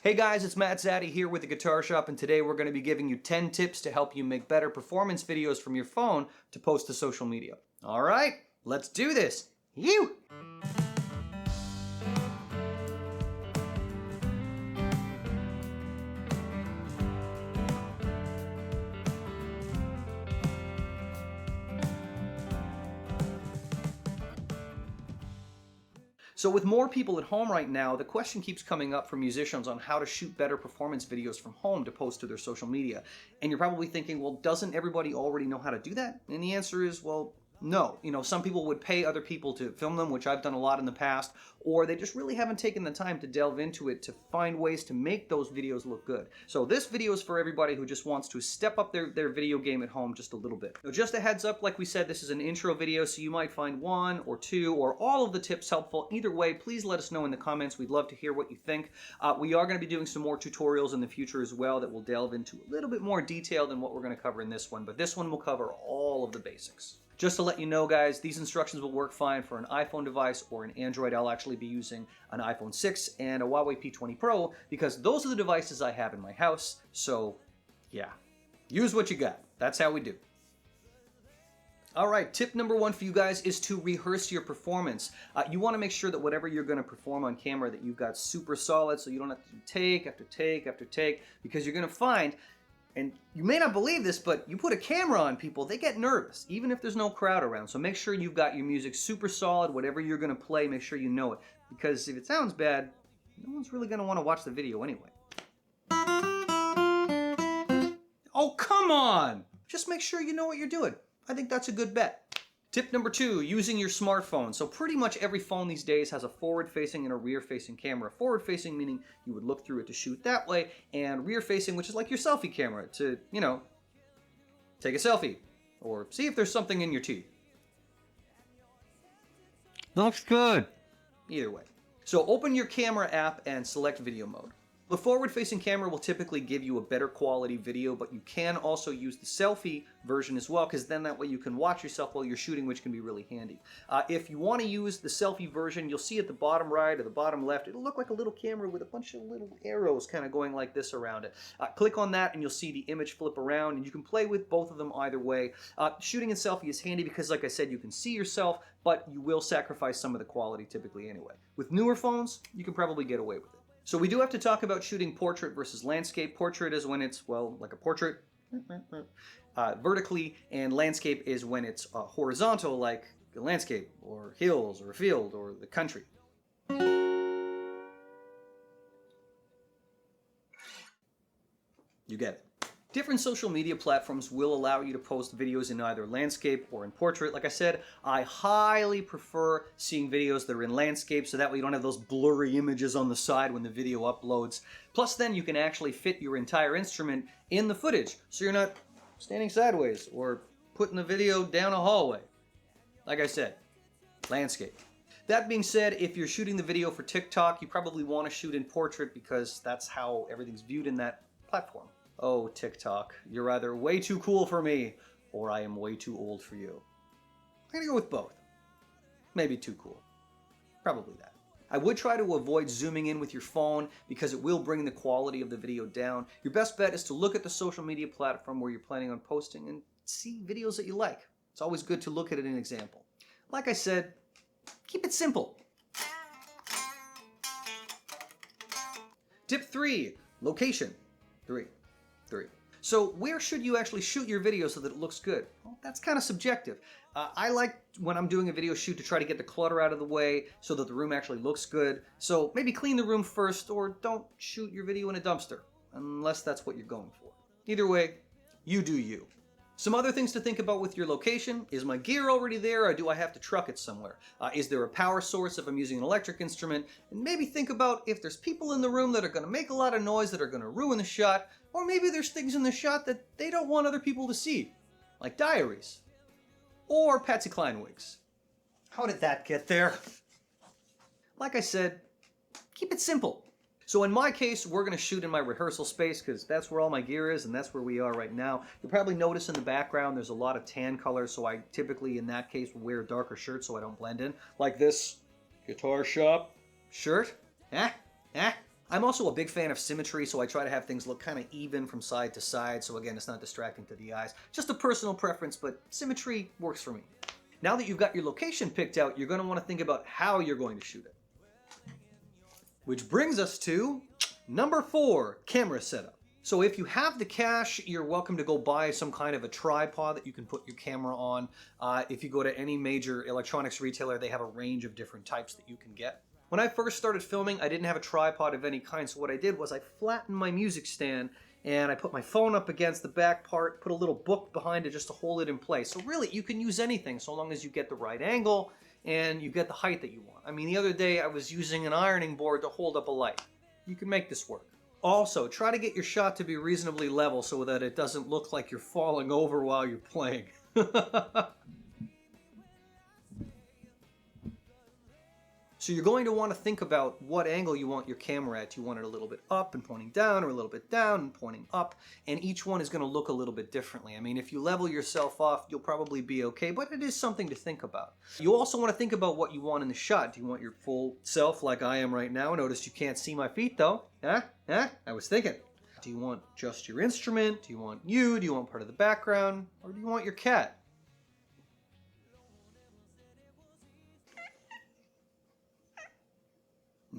Hey guys, it's Matt Zaddy here with the Guitar Shop, and today we're going to be giving you 10 tips to help you make better performance videos from your phone to post to social media. Alright, let's do this! You! So with more people at home right now, the question keeps coming up from musicians on how to shoot better performance videos from home to post to their social media. And you're probably thinking, well, doesn't everybody already know how to do that? And the answer is, well, no. You know, some people would pay other people to film them, which I've done a lot in the past, or they just really haven't taken the time to delve into it to find ways to make those videos look good. So this video is for everybody who just wants to step up their video game at home just a little bit. Now, just a heads up, like we said, this is an intro video, so you might find one or two or all of the tips helpful. Either way, please let us know in the comments. We'd love to hear what you think. We are going to be doing some more tutorials in the future as well that will delve into a little bit more detail than what we're going to cover in this one, but this one will cover all of the basics. Just to let you know, guys, these instructions will work fine for an iPhone device or an Android. I'll actually be using an iPhone 6 and a Huawei P20 Pro because those are the devices I have in my house. So, yeah, use what you got. That's how we do. All right, tip number one for you guys is to rehearse your performance. You want to make sure that whatever you're going to perform on camera that you've got super solid, so you don't have to do take after take after take, because you're going to find, and you may not believe this, but you put a camera on people, they get nervous, even if there's no crowd around. So make sure you've got your music super solid. Whatever you're going to play, make sure you know it. Because if it sounds bad, no one's really going to want to watch the video anyway. Oh, come on! Just make sure you know what you're doing. I think that's a good bet. Tip number two, using your smartphone. So pretty much every phone these days has a forward-facing and a rear-facing camera. Forward-facing meaning you would look through it to shoot that way, and rear-facing, which is like your selfie camera to, you know, take a selfie or see if there's something in your teeth. Looks good. Either way. So open your camera app and select video mode. The forward-facing camera will typically give you a better quality video, but you can also use the selfie version as well, because then that way you can watch yourself while you're shooting, which can be really handy. If you want to use the selfie version, you'll see at the bottom right or the bottom left, it'll look like a little camera with a bunch of little arrows kind of going like this around it. Click on that and you'll see the image flip around, and you can play with both of them either way. Shooting in selfie is handy because, like I said, you can see yourself, but you will sacrifice some of the quality typically anyway. With newer phones, you can probably get away with it. So we do have to talk about shooting portrait versus landscape. Portrait is when it's, well, like a portrait, vertically, and landscape is when it's horizontal, like a landscape, or hills, or a field, or the country. You get it. Different social media platforms will allow you to post videos in either landscape or in portrait. Like I said, I highly prefer seeing videos that are in landscape, so that way you don't have those blurry images on the side when the video uploads. Plus then you can actually fit your entire instrument in the footage, so you're not standing sideways or putting the video down a hallway. Like I said, landscape. That being said, if you're shooting the video for TikTok, you probably want to shoot in portrait because that's how everything's viewed in that platform. Oh, TikTok, you're either way too cool for me, or I am way too old for you. I'm gonna go with both. Maybe too cool. Probably that. I would try to avoid zooming in with your phone because it will bring the quality of the video down. Your best bet is to look at the social media platform where you're planning on posting and see videos that you like. It's always good to look at it in an example. Like I said, keep it simple. Tip 3, location. 3. So where should you actually shoot your video so that it looks good? Well, that's kind of subjective. I like when I'm doing a video shoot to try to get the clutter out of the way so that the room actually looks good. So maybe clean the room first, or don't shoot your video in a dumpster, unless that's what you're going for. Either way, you do you. Some other things to think about with your location. Is my gear already there, or do I have to truck it somewhere? Is there a power source if I'm using an electric instrument? And maybe think about if there's people in the room that are going to make a lot of noise that are going to ruin the shot, or maybe there's things in the shot that they don't want other people to see, like diaries, or Patsy Cline wigs. How did that get there? Like I said, keep it simple. So in my case, we're going to shoot in my rehearsal space because that's where all my gear is and that's where we are right now. You'll probably notice in the background there's a lot of tan colors, so I typically in that case will wear a darker shirt so I don't blend in. Like this Guitar Shop shirt. I'm I'm also a big fan of symmetry, so I try to have things look kind of even from side to side, so again, it's not distracting to the eyes. Just a personal preference, but symmetry works for me. Now that you've got your location picked out, you're going to want to think about how you're going to shoot it. Which brings us to number 4, camera setup. So if you have the cash, you're welcome to go buy some kind of a tripod that you can put your camera on. If you go to any major electronics retailer, they have a range of different types that you can get. When I first started filming, I didn't have a tripod of any kind, so what I did was I flattened my music stand and I put my phone up against the back part, put a little book behind it just to hold it in place. So really, you can use anything so long as you get the right angle and you get the height that you want. I mean, the other day I was using an ironing board to hold up a light. You can make this work. Also, try to get your shot to be reasonably level so that it doesn't look like you're falling over while you're playing. So you're going to want to think about what angle you want your camera at. Do you want it a little bit up and pointing down, or a little bit down and pointing up? And each one is going to look a little bit differently. I mean, if you level yourself off, you'll probably be okay, but it is something to think about. You also want to think about what you want in the shot. Do you want your full self like I am right now? Notice you can't see my feet though. I was thinking. Do you want just your instrument? Do you want you? Do you want part of the background? Or do you want your cat?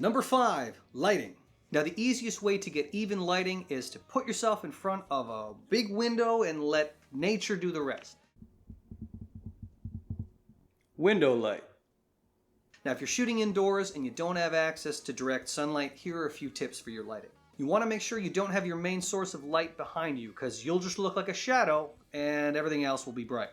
Number 5, lighting. Now the easiest way to get even lighting is to put yourself in front of a big window and let nature do the rest. Window light. Now if you're shooting indoors and you don't have access to direct sunlight, here are a few tips for your lighting. You want to make sure you don't have your main source of light behind you, because you'll just look like a shadow and everything else will be bright.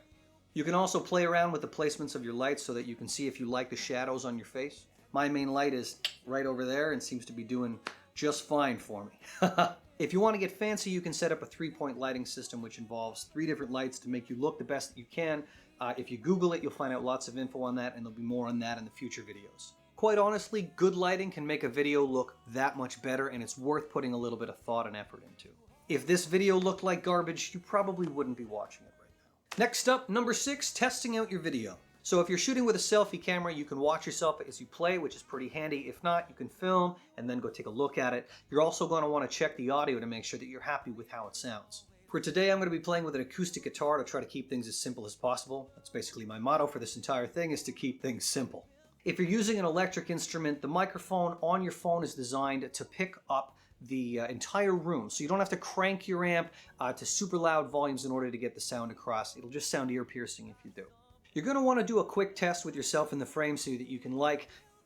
You can also play around with the placements of your lights so that you can see if you like the shadows on your face. My main light is right over there and seems to be doing just fine for me. If you want to get fancy, you can set up a 3-point lighting system, which involves 3 different lights to make you look the best that you can. If you Google it, you'll find out lots of info on that, and there'll be more on that in the future videos. Quite honestly, good lighting can make a video look that much better, and it's worth putting a little bit of thought and effort into. If this video looked like garbage, you probably wouldn't be watching it right now. Next up, number 6, testing out your video. So if you're shooting with a selfie camera, you can watch yourself as you play, which is pretty handy. If not, you can film and then go take a look at it. You're also going to want to check the audio to make sure that you're happy with how it sounds. For today, I'm going to be playing with an acoustic guitar to try to keep things as simple as possible. That's basically my motto for this entire thing, is to keep things simple. If you're using an electric instrument, the microphone on your phone is designed to pick up the entire room, so you don't have to crank your amp to super loud volumes in order to get the sound across. It'll just sound ear-piercing if you do. You're going to want to do a quick test with yourself in the frame so that you can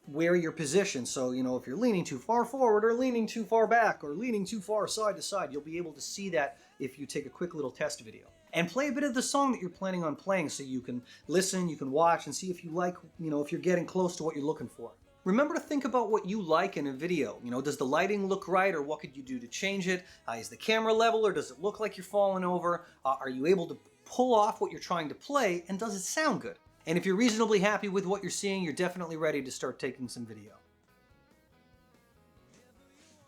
where you're positioned. So, if you're leaning too far forward or leaning too far back or leaning too far side to side, you'll be able to see that if you take a quick little test video. And play a bit of the song that you're planning on playing so you can listen, you can watch, and see if you like, if you're getting close to what you're looking for. Remember to think about what you like in a video. Does the lighting look right, or what could you do to change it? Is the camera level, or does it look like you're falling over? Are you able to pull off what you're trying to play, and does it sound good? And if you're reasonably happy with what you're seeing, you're definitely ready to start taking some video.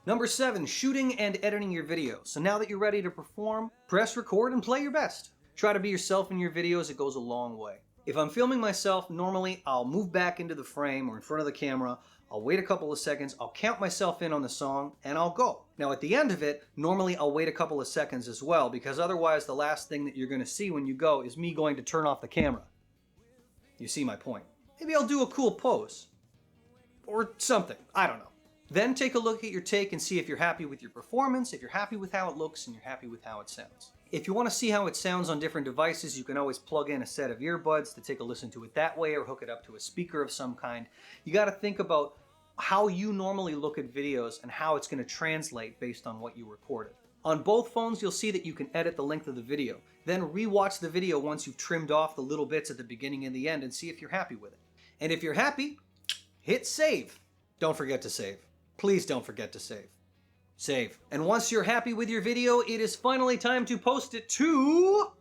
Number 7, shooting and editing your video. So now that you're ready to perform, press record and play your best. Try to be yourself in your videos, it goes a long way. If I'm filming myself, normally I'll move back into the frame or in front of the camera, I'll wait a couple of seconds, I'll count myself in on the song, and I'll go. Now at the end of it, normally I'll wait a couple of seconds as well, because otherwise the last thing that you're going to see when you go is me going to turn off the camera. You see my point. Maybe I'll do a cool pose. Or something, I don't know. Then take a look at your take and see if you're happy with your performance, if you're happy with how it looks, and you're happy with how it sounds. If you want to see how it sounds on different devices, you can always plug in a set of earbuds to take a listen to it that way, or hook it up to a speaker of some kind. You got to think about how you normally look at videos and how it's going to translate based on what you recorded. On both phones, you'll see that you can edit the length of the video. Then re-watch the video once you've trimmed off the little bits at the beginning and the end and see if you're happy with it. And if you're happy, hit save. Don't forget to save. Please don't forget to save. Save. And once you're happy with your video, it is finally time to post it to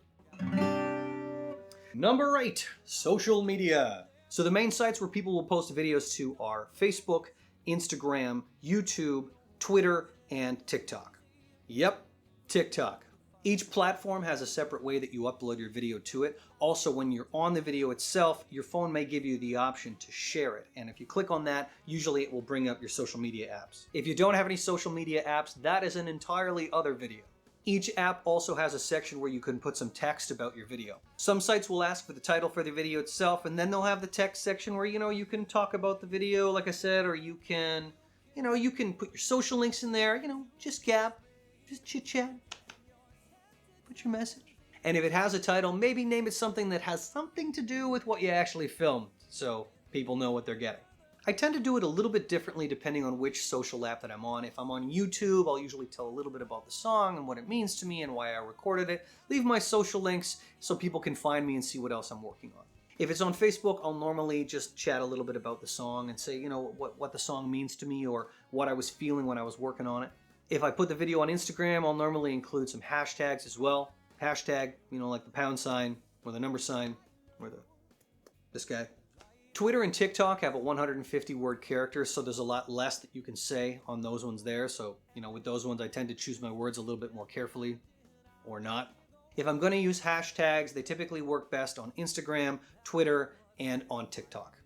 number 8, social media. So the main sites where people will post videos to are Facebook, Instagram, YouTube, Twitter, and TikTok. Yep, TikTok. Each platform has a separate way that you upload your video to it. Also, when you're on the video itself, your phone may give you the option to share it. And if you click on that, usually it will bring up your social media apps. If you don't have any social media apps, that is an entirely other video. Each app also has a section where you can put some text about your video. Some sites will ask for the title for the video itself, and then they'll have the text section where, you can talk about the video, like I said, or you can put your social links in there, just gab, just chit chat. Put your message. And if it has a title, maybe name it something that has something to do with what you actually filmed, so people know what they're getting. I tend to do it a little bit differently depending on which social app that I'm on. If I'm on YouTube, I'll usually tell a little bit about the song and what it means to me and why I recorded it. Leave my social links so people can find me and see what else I'm working on. If it's on Facebook, I'll normally just chat a little bit about the song and say, what the song means to me or what I was feeling when I was working on it. If I put the video on Instagram, I'll normally include some hashtags as well. Hashtag, like the pound sign, or the number sign, or this guy. Twitter and TikTok have a 150-word character, so there's a lot less that you can say on those ones there. So, with those ones, I tend to choose my words a little bit more carefully, or not. If I'm going to use hashtags, they typically work best on Instagram, Twitter, and on TikTok.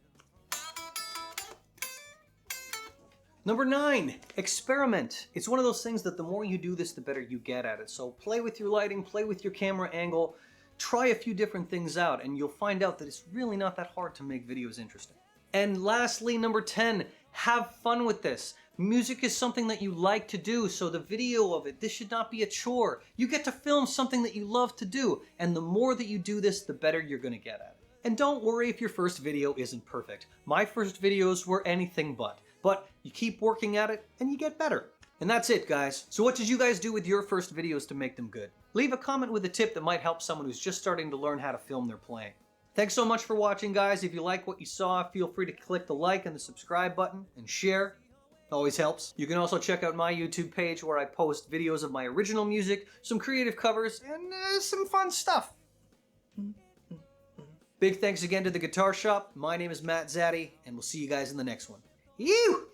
Number 9, experiment. It's one of those things that the more you do this, the better you get at it. So play with your lighting, play with your camera angle, try a few different things out, and you'll find out that it's really not that hard to make videos interesting. And lastly, number 10, have fun with this. Music is something that you like to do, so the video of it, this should not be a chore. You get to film something that you love to do, and the more that you do this, the better you're going to get at it. And don't worry if your first video isn't perfect. My first videos were anything but you keep working at it and you get better. And that's it, guys. So what did you guys do with your first videos to make them good? Leave a comment with a tip that might help someone who's just starting to learn how to film their playing. Thanks so much for watching, guys. If you like what you saw, feel free to click the like and the subscribe button and share. It always helps. You can also check out my YouTube page where I post videos of my original music, some creative covers, and some fun stuff. Big thanks again to the Guitar Shop. My name is Matt Zaddy, and we'll see you guys in the next one. You!